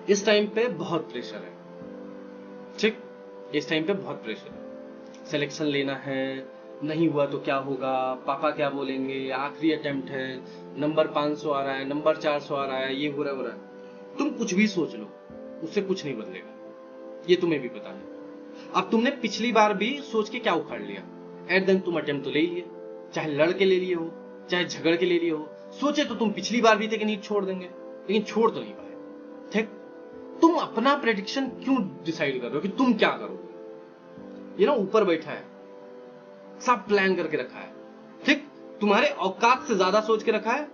इस टाइम पे बहुत प्रेशर है, ठीक, इस टाइम पे बहुत प्रेशर है। सिलेक्शन लेना है, नहीं हुआ तो क्या होगा, पापा क्या बोलेंगे, आखिरी अटेम्प्ट है, नंबर 500 आ रहा है, नंबर 400 आ रहा है, ये हो रहा है। तुम कुछ भी सोच लो, उससे कुछ नहीं बदलेगा, ये तुम्हें भी पता है। अब तुमने पिछली बार भी सोच के क्या उखाड़ लिया, एट देन तुम अटेम्प्ट तो ले लिए, चाहे लड़ के ले लिए हो, चाहे झगड़ के ले लिए हो। सोचे तो तुम पिछली बार भी थे कि नीट छोड़ देंगे, लेकिन छोड़ तो नहीं पाए, ठीक। तुम अपना प्रेडिक्शन क्यों डिसाइड कर रहे हो कि तुम क्या करोगे? ये ना ऊपर बैठा है, सब प्लान करके रखा है, ठीक, तुम्हारे औकात से ज्यादा सोच के रखा है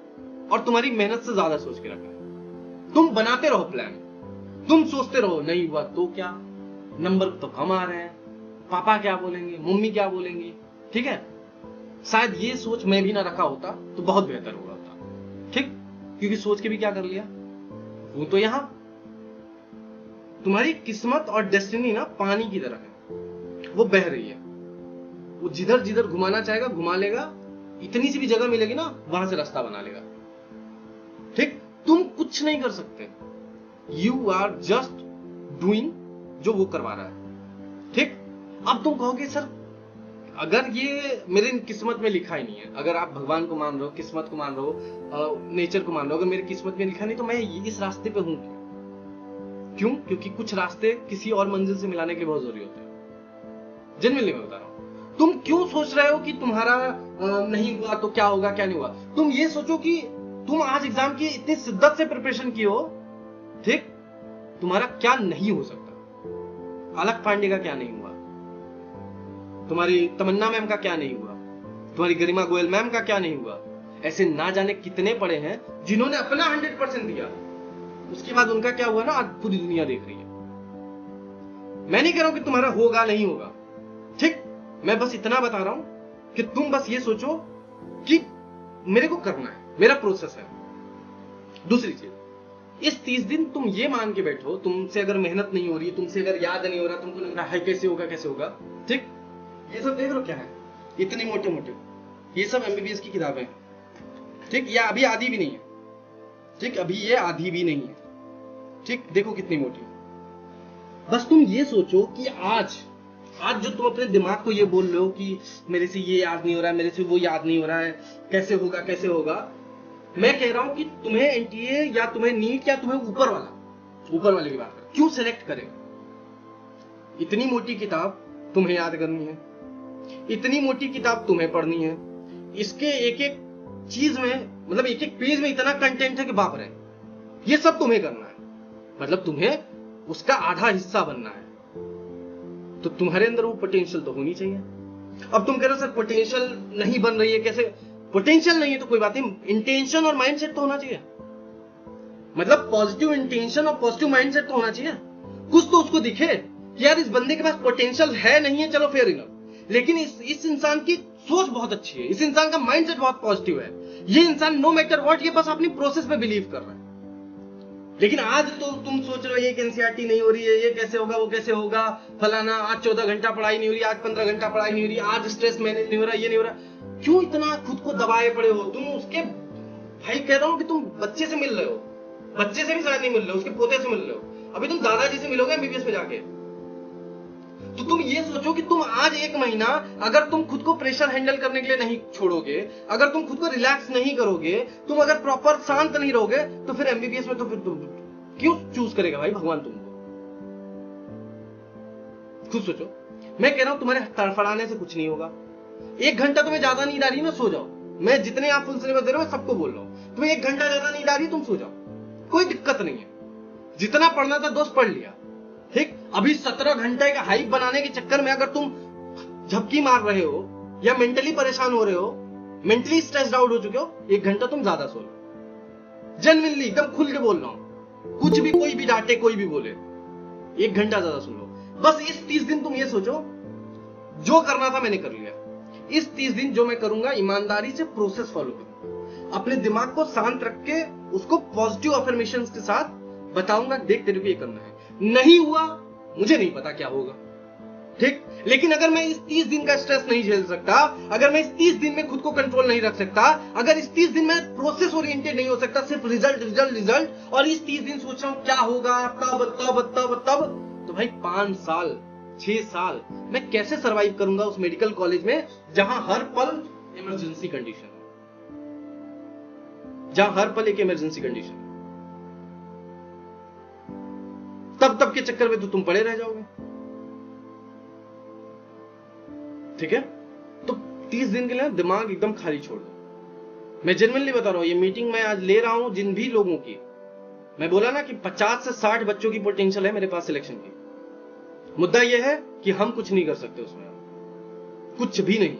और तुम्हारी मेहनत से ज्यादा सोच के रखा है। तुम बनाते रहो प्लान, तुम सोचते रहो नहीं हुआ तो क्या, नंबर तो कम आ रहे हैं, पापा क्या बोलेंगे, मम्मी क्या बोलेंगे, ठीक है। शायद ये सोच मैं भी ना रखा होता तो बहुत बेहतर हुआ होता, ठीक, क्योंकि सोच के भी क्या कर लिया, वो तो यहां तुम्हारी किस्मत और डेस्टिनी ना पानी की तरह है, वो बह रही है, वो जिधर जिधर घुमाना चाहेगा घुमा लेगा, इतनी सी भी जगह मिलेगी ना वहां से रास्ता बना लेगा, ठीक। तुम कुछ नहीं कर सकते, यू आर जस्ट डूइंग जो वो करवा रहा है, ठीक। अब तुम कहोगे सर अगर ये मेरे किस्मत में लिखा ही नहीं है, अगर आप भगवान को मान रहे हो, किस्मत को मान रहे हो, नेचर को मान रहे हो, अगर मेरी किस्मत में लिखा नहीं तो मैं इस रास्ते पे हूं क्यों? क्योंकि कुछ रास्ते किसी और मंजिल से मिलाने के लिए बहुत जरूरी होते हैं, जेन्युइनली मैं बता रहा हूं। तुम क्यों सोच रहे हो कि तुम्हारा नहीं हुआ तो क्या होगा, क्या नहीं हुआ? तुम ये सोचो कि तुम आज एग्जाम की इतनी शिद्दत से प्रिपरेशन की हो, ठीक, तुम्हारा क्या नहीं हो सकता, अलग पांडे का क्या नहीं हुआ, तुम्हारी तमन्ना मैम का क्या नहीं हुआ, तुम्हारी गरिमा गोयल मैम का क्या नहीं हुआ। ऐसे ना जाने कितने पड़े हैं जिन्होंने अपना 100% दिया, उसके बाद उनका क्या हुआ ना आज पूरी दुनिया देख रही है। मैं नहीं कह रहा हूं कि तुम्हारा होगा नहीं होगा, ठीक, मैं बस इतना बता रहा हूं कि तुम बस ये सोचो कि मेरे को करना है, मेरा प्रोसेस है। दूसरी चीज, इस 30 दिन तुम ये मान के बैठो, तुमसे अगर मेहनत नहीं हो रही, तुमसे अगर याद नहीं हो रहा, तुमको लग रहा है कैसे होगा कैसे होगा, ठीक, ये सब देख लो क्या है, इतने मोटे मोटे, ये सब एमबीबीएस की किताबें हैं, ठीक, ये अभी आधी भी नहीं है, ठीक, अभी ये आधी भी नहीं है, ठीक, देखो कितनी मोटी। बस तुम ये सोचो कि आज जो तुम अपने दिमाग को ये बोल रहे हो कि मेरे से ये याद नहीं हो रहा है, मेरे से वो याद नहीं हो रहा है, कैसे होगा कैसे होगा, मैं कह रहा हूं कि तुम्हें एनटीए या तुम्हें नीट या तुम्हें ऊपर वाले की बात कर, क्यों सेलेक्ट करेगा? इतनी मोटी किताब तुम्हें याद करनी है, इतनी मोटी किताब तुम्हें पढ़नी है, इसके एक एक चीज में, मतलब एक एक पेज में इतना कंटेंट है कि बाप रे, ये सब तुम्हें करना है, मतलब तुम्हें उसका आधा हिस्सा बनना है, तो तुम्हारे अंदर वो पोटेंशियल तो होनी चाहिए। अब तुम कह रहे हो सर पोटेंशियल नहीं बन रही है, कैसे? पोटेंशियल नहीं है तो कोई बात नहीं, इंटेंशन और माइंडसेट तो होना चाहिए, मतलब पॉजिटिव इंटेंशन और पॉजिटिव माइंडसेट तो होना चाहिए, कुछ तो उसको दिखे कि यार इस बंदे के पास पोटेंशियल है नहीं है, चलो फेयर इनफ, लेकिन इस इंसान की सोच बहुत अच्छी है, इस इंसान का माइंडसेट बहुत पॉजिटिव है, ये इंसान नो मैटर व्हाट ये बस अपनी प्रोसेस पे बिलीव कर रहा है। लेकिन आज तो तुम सोच रहे हो ये एनसीईआरटी नहीं हो रही है, ये कैसे होगा, वो कैसे होगा, फलाना, आज 14 घंटा पढ़ाई नहीं हो रही, आज 15 घंटा पढ़ाई नहीं हो रही, आज स्ट्रेस मैनेज नहीं हो रहा, ये नहीं हो रहा। क्यों इतना खुद को दबाए पड़े हो तुम? उसके भाई कह रहा हूं कि तुम बच्चे से मिल रहे हो, बच्चे से भी शायद नहीं मिल रहे हो, उसके पोते से मिल रहे हो, अभी तुम दादाजी से मिलोगे एमबीबीएस में जाके। तो तुम ये सोचो कि तुम आज 1 महीना अगर तुम खुद को प्रेशर हैंडल करने के लिए नहीं छोड़ोगे, अगर तुम खुद को रिलैक्स नहीं करोगे, तुम अगर प्रॉपर शांत नहीं रहोगे, तो फिर एमबीबीएस में तो फिर तुम क्यों चूज करेगा भाई भगवान तुमको? खुद सोचो। मैं कह रहा हूं तुम्हारे तड़फड़ाने से कुछ नहीं होगा। 1 घंटा तुम्हें ज्यादा नींद आ रही है ना, सो जाओ। मैं जितने आप फुल सिलेबस दे रहे हो मैं सबको बोल रहा हूं, तुम्हें 1 घंटा ज्यादा नींद आ रही है, तुम सो जाओ, कोई दिक्कत नहीं है। जितना पढ़ना था दोस्त पढ़ लिया, ठीक। अभी 17 घंटे का हाइप बनाने के चक्कर में अगर तुम झपकी मार रहे हो या मेंटली परेशान हो रहे हो, मेंटली स्ट्रेस्ड आउट हो चुके हो, 1 घंटा तुम ज्यादा सो लो। जेन्युइनली एकदम खुल के बोल रहा हूं, कुछ भी कोई भी डांटे कोई भी बोले, 1 घंटा ज्यादा सुन लो। बस इस 30 दिन तुम ये सोचो जो करना था मैंने कर लिया, इस 30 दिन जो मैं करूंगा ईमानदारी से प्रोसेस फॉलो करूंगा, अपने दिमाग को शांत रख के उसको पॉजिटिव अफर्मेशंस के साथ बताऊंगा, देख तेरे को ये करना है। नहीं हुआ मुझे नहीं पता क्या होगा, ठीक। लेकिन अगर मैं इस 30 दिन का स्ट्रेस नहीं झेल सकता, अगर मैं इस 30 दिन में खुद को कंट्रोल नहीं रख सकता, अगर इस 30 दिन में प्रोसेस ओरिएंटेड नहीं हो सकता, सिर्फ रिजल्ट रिजल्ट रिजल्ट, और इस 30 दिन सोच रहा हूं क्या होगा तब तब तब तब, तो भाई 5 साल 6 साल मैं कैसे सरवाइव करूंगा उस मेडिकल कॉलेज में जहां हर पल इमरजेंसी कंडीशन है, जहां हर पल एक इमरजेंसी कंडीशन है। तब के चक्कर में तो तुम पड़े रह जाओगे। ठीक है, तो 30 दिन के लिए दिमाग एकदम खाली छोड़ दो। मैं जेन्युइनली बता रहा हूं, ये मीटिंग मैं आज ले रहा हूं जिन भी लोगों की, मैं बोला ना कि 50 से 60 बच्चों की पोटेंशियल है मेरे पास सिलेक्शन की। मुद्दा यह है कि हम कुछ नहीं कर सकते उसमें, कुछ भी नहीं।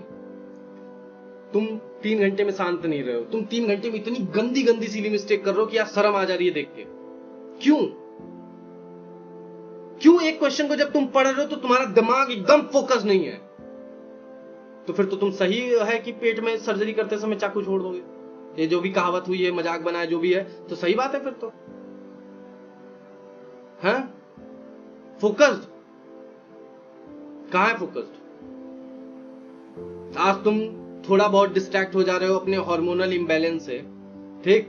तुम 3 घंटे में शांत नहीं रहे हो, तुम 3 घंटे में इतनी गंदी गंदी सीली मिस्टेक कर रहे हो कि यार शर्म आ जा रही है देख के। क्यों एक क्वेश्चन को जब तुम पढ़ रहे हो तो तुम्हारा दिमाग एकदम फोकस नहीं है, तो फिर तो तुम सही है कि पेट में सर्जरी करते समय चाकू छोड़ दोगे। ये जो भी कहावत हुई है, मजाक बनाया जो भी है, तो सही बात है फिर तो। हैं? फोकस्ड कहां है? फोकस्ड आज तुम थोड़ा बहुत डिस्ट्रैक्ट हो जा रहे हो अपने हार्मोनल इंबैलेंस से। ठीक,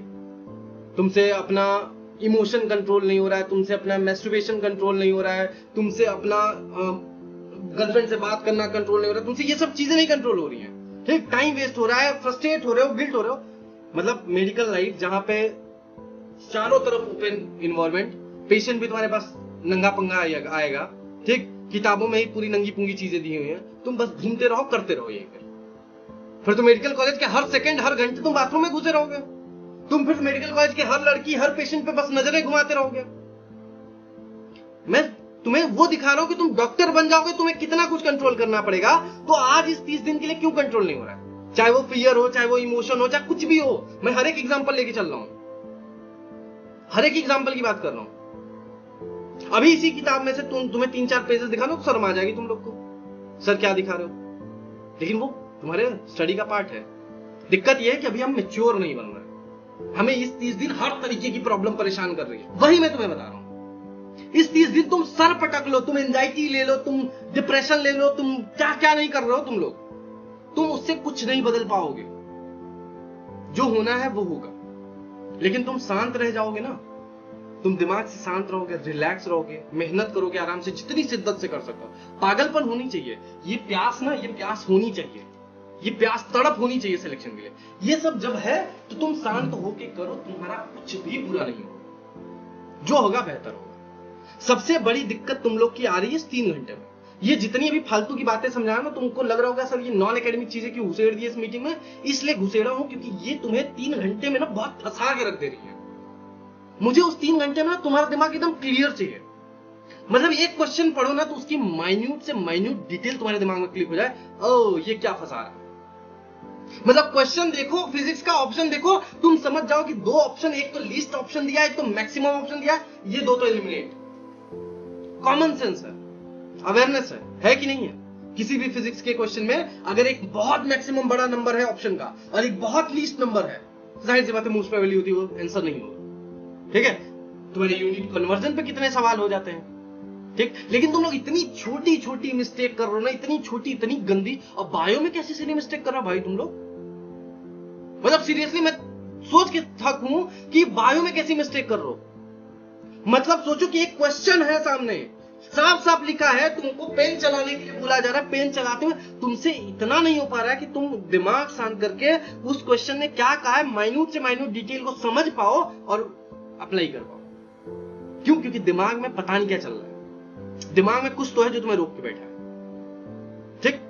तुमसे अपना इमोशन कंट्रोल नहीं हो रहा है, तुमसे अपना मैस्टरबेशन कंट्रोल नहीं हो रहा है, तुमसे अपना गर्लफ्रेंड से बात करना कंट्रोल नहीं हो रहा है, तुमसे ये सब चीजें नहीं कंट्रोल हो रही हैं। ठीक, टाइम वेस्ट हो रहा है, फ्रस्ट्रेट हो रहे हो, गिल्ट हो रहे हो। मतलब मेडिकल लाइफ जहां पे चारों तरफ ओपन इन्वायरमेंट, पेशेंट भी तुम्हारे पास नंगा पंगा आएगा। ठीक, किताबों में ही पूरी नंगी पुंगी चीजें दी हुई हैं, तुम बस घूमते रहो, करते रहो यही। फिर तो मेडिकल कॉलेज के हर सेकंड हर घंटे तुम बाथरूम में घुसे रहोगे। तुम फिर मेडिकल कॉलेज के हर लड़की हर पेशेंट पे बस नजरें घुमाते रहोगे। मैं तुम्हें वो दिखा रहा हूं कि तुम डॉक्टर बन जाओगे, तुम्हें कितना कुछ कंट्रोल करना पड़ेगा। तो आज इस 30 दिन के लिए क्यों कंट्रोल नहीं हो रहा है? चाहे वो फियर हो, चाहे वो इमोशन हो, चाहे कुछ भी हो। मैं हर एक एग्जांपल लेके चल रहा हूं, हर एक एग्जांपल की बात कर रहा हूं। अभी इसी किताब में से तुम्हें 3-4 पेजेस दिखाना तो शर्म आ जाएगी तुम लोग को, सर क्या दिखा रहे हो। लेकिन वो तुम्हारे स्टडी का पार्ट है। दिक्कत यह है कि अभी हम मैच्योर नहीं बन रहे, हमें इस 30 दिन हर तरीके की प्रॉब्लम परेशान कर रही है। वही मैं तुम्हें बता रहा हूं, इस 30 दिन तुम सर पटक लो, तुम एंजाइटी ले लो, तुम डिप्रेशन ले लो, तुम क्या क्या नहीं कर रहे हो तुम लोग, तुम उससे कुछ नहीं बदल पाओगे। जो होना है वो होगा, लेकिन तुम शांत रह जाओगे ना, तुम दिमाग से शांत रहोगे, रिलैक्स रहोगे, मेहनत करोगे आराम से, जितनी शिद्दत से कर सकते हो। पागलपन होनी चाहिए, ये प्यास ना, ये प्यास होनी चाहिए, ये प्यास तड़प होनी चाहिए सिलेक्शन के लिए। ये सब जब है तो तुम शांत होके करो, तुम्हारा कुछ भी बुरा नहीं होगा, जो होगा बेहतर होगा। सबसे बड़ी दिक्कत तुम लोग की आ रही है इस 3 घंटे में। ये जितनी अभी फालतू की बातें समझाया ना, तुमको लग रहा होगा सर ये नॉन एकेडमिक चीजें क्यों घुसेड़ दी इस मीटिंग में। इसलिए घुसेड़ा हूं क्योंकि ये तुम्हें 3 घंटे में ना बहुत फंसा के रख दे रही है। मुझे उस 3 घंटे में ना तुम्हारा दिमाग एकदम क्लियर चाहिए। मतलब एक क्वेश्चन पढ़ो ना तो उसकी माइन्यूट से माइन्यूट डिटेल तुम्हारे दिमाग में क्लिक हो जाए, ओ ये क्या फंसा रहा है। मतलब क्वेश्चन देखो, फिजिक्स का ऑप्शन देखो, तुम समझ जाओ कि 2 ऑप्शन, एक तो लीस्ट ऑप्शन दिया है, एक तो मैक्सिमम ऑप्शन दिया है, ये 2 तो एलिमिनेट। कॉमन सेंस है, अवेयरनेस है कि नहीं है। किसी भी फिजिक्स के क्वेश्चन में अगर एक बहुत मैक्सिमम बड़ा नंबर है ऑप्शन का और एक बहुत लीस्ट नंबर है, जाहिर सी बात है मोस्ट प्रोबेबली होती है वो आंसर नहीं होगा। ठीक है, तुम्हारे यूनिट कन्वर्जन पे कितने सवाल हो जाते हैं। ठीक, लेकिन तुम लोग इतनी छोटी छोटी मिस्टेक कर रहे हो ना, इतनी छोटी इतनी गंदी। और बायो में कैसी सिली मिस्टेक कर रहा भाई तुम लोग। मतलब सीरियसली मैं सोच के थक हूं कि बायो में कैसी मिस्टेक कर रहे हो। मतलब सोचो कि एक क्वेश्चन है सामने, साफ साफ लिखा है, तुमको पेन चलाने के लिए बोला जा रहा है, पेन चलाते हुए तुमसे इतना नहीं हो पा रहा है कि तुम दिमाग शांत करके उस क्वेश्चन ने क्या कहा है माइन्यूट से माइन्यूट डिटेल को समझ पाओ और अप्लाई कर पाओ। क्यों? क्योंकि दिमाग में पता नहीं क्या चल रहा है, दिमाग में कुछ तो है जो तुम्हें रोक के बैठा है। ठीक,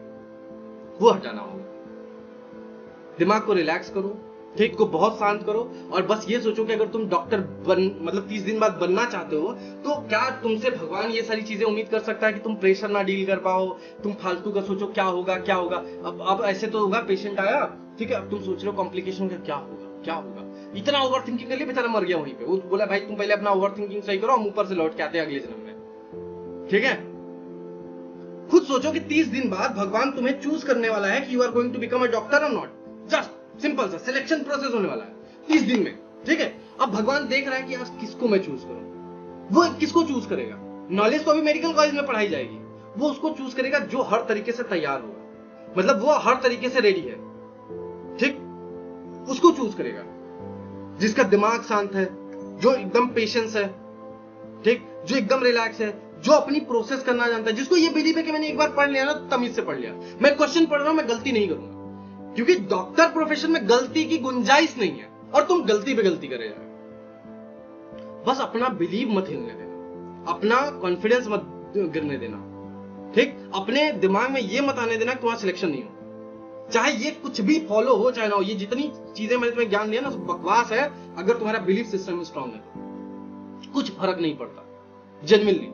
वो हटाना होगा। दिमाग को रिलैक्स करो, ठीक को बहुत शांत करो और बस ये सोचो कि अगर तुम डॉक्टर मतलब 30 दिन बाद बनना चाहते हो तो क्या तुमसे भगवान ये सारी चीजें उम्मीद कर सकता है कि तुम प्रेशर ना डील कर पाओ, तुम फालतू का सोचो क्या होगा क्या होगा। अब ऐसे तो होगा, पेशेंट आया, ठीक है, अब तुम सोच रहे हो कॉम्प्लिकेशन का क्या होगा क्या होगा। इतना ओवर थिंकिंग कर लिया, बेचारा मर गया वहीं पे। वो बोला भाई तुम पहले अपना ओवर थिंकिंग सही करो, हम ऊपर से लौट के आते हैं अगले जन्म में। ठीक है, खुद सोचो कि 30 दिन बाद भगवान तुम्हें चूज करने वाला है कि you are going to become a doctor और नॉट। जस्ट सिंपल सा सिलेक्शन प्रोसेस होने वाला है 30 दिन में। ठीक है, अब भगवान देख रहा है कि आज किसको मैं चूज करूं। वो किसको चूज करेगा? नॉलेज तो अभी मेडिकल कॉलेज में पढ़ाई जाएगी, वो उसको चूज करेगा जो हर तरीके से तैयार होगा, मतलब वो हर तरीके से रेडी है, ठीक, उसको चूज करेगा। जिसका दिमाग शांत है, जो एकदम पेशेंस है, ठीक, जो एकदम रिलैक्स है, जो अपनी प्रोसेस करना जानता है, जिसको ये बिलीव है कि मैंने एक बार पढ़ लिया ना, तमीज से पढ़ लिया, मैं क्वेश्चन पढ़ रहा हूं, मैं गलती नहीं करूंगा, क्योंकि डॉक्टर प्रोफेशन में गलती की गुंजाइश नहीं है, और तुम गलती पे गलती करे जा रहे हो। बस अपना बिलीव मत हिलने देना, अपना कॉन्फिडेंस मत गिरने देना, ठीक, अपने दिमाग में ये मत आने देना कि तुम्हारा सिलेक्शन नहीं हो, चाहे ये कुछ भी फॉलो हो चाहे ना हो। ये जितनी चीजें मैंने तुम्हें ज्ञान दिया ना, सब बकवास है। अगर तुम्हारा बिलीफ सिस्टम स्ट्रांग है तो कुछ फर्क नहीं पड़ता, जेन्युइनली।